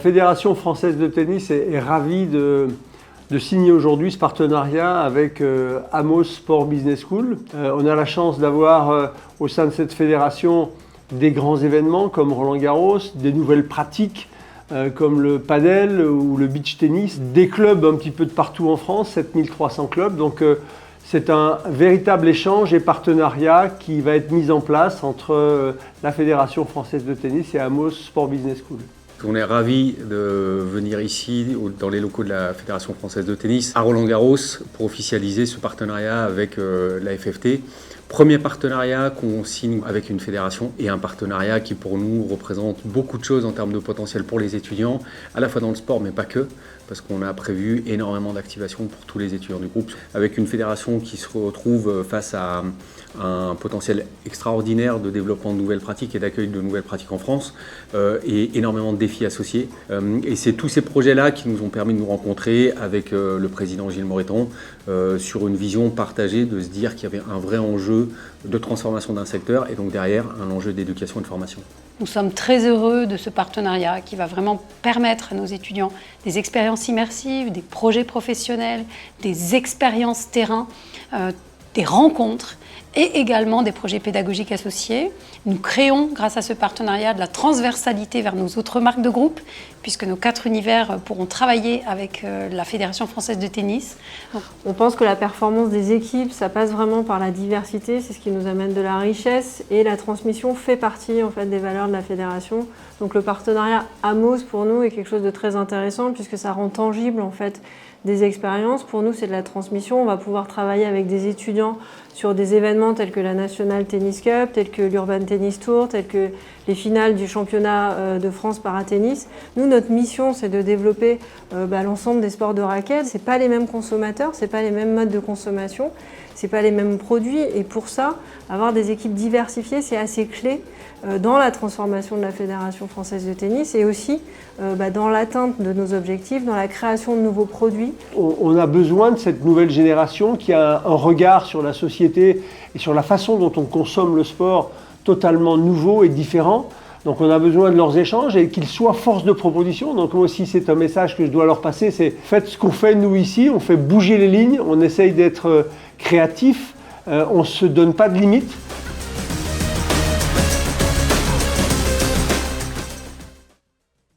Fédération française de tennis est ravie de signer aujourd'hui ce partenariat avec Amos Sport Business School. On a la chance d'avoir au sein de cette fédération des grands événements comme Roland-Garros, des nouvelles pratiques comme le padel ou le beach tennis, des clubs un petit peu de partout en France, 7300 clubs. Donc c'est un véritable échange et partenariat qui va être mis en place entre la Fédération française de tennis et Amos Sport Business School. On est ravis de venir ici, dans les locaux de la Fédération française de tennis, à Roland-Garros, pour officialiser ce partenariat avec la FFT. Premier partenariat qu'on signe avec une fédération et un partenariat qui pour nous représente beaucoup de choses en termes de potentiel pour les étudiants, à la fois dans le sport mais pas que, parce qu'on a prévu énormément d'activations pour tous les étudiants du groupe, avec une fédération qui se retrouve face à un potentiel extraordinaire de développement de nouvelles pratiques et d'accueil de nouvelles pratiques en France, et énormément de défis associés. Et c'est tous ces projets-là qui nous ont permis de nous rencontrer avec le président Gilles Moreton sur une vision partagée de se dire qu'il y avait un vrai enjeu de transformation d'un secteur et donc derrière un enjeu d'éducation et de formation. Nous sommes très heureux de ce partenariat qui va vraiment permettre à nos étudiants des expériences immersives, des projets professionnels, des expériences terrain, des rencontres et également des projets pédagogiques associés. Nous créons, grâce à ce partenariat, de la transversalité vers nos autres marques de groupe, puisque nos 4 univers pourront travailler avec la Fédération française de tennis. On pense que la performance des équipes, ça passe vraiment par la diversité, c'est ce qui nous amène de la richesse, et la transmission fait partie en fait, des valeurs de la fédération. Donc le partenariat Amos pour nous est quelque chose de très intéressant, puisque ça rend tangible en fait, des expériences. Pour nous, c'est de la transmission. On va pouvoir travailler avec des étudiants sur des événements tels que la National Tennis Cup, tels que l'Urban Tennis Tour, tels que les finales du championnat de France paratennis. Nous, notre mission, c'est de développer l'ensemble des sports de raquettes. C'est pas les mêmes consommateurs, c'est pas les mêmes modes de consommation, c'est pas les mêmes produits. Et pour ça, avoir des équipes diversifiées, c'est assez clé dans la transformation de la Fédération française de tennis et aussi dans l'atteinte de nos objectifs, dans la création de nouveaux produits. On a besoin de cette nouvelle génération qui a un regard sur la société et sur la façon dont on consomme le sport totalement nouveau et différent. Donc on a besoin de leurs échanges et qu'ils soient force de proposition. Donc moi aussi c'est un message que je dois leur passer, c'est faites ce qu'on fait nous ici, on fait bouger les lignes, on essaye d'être créatif, on ne se donne pas de limites.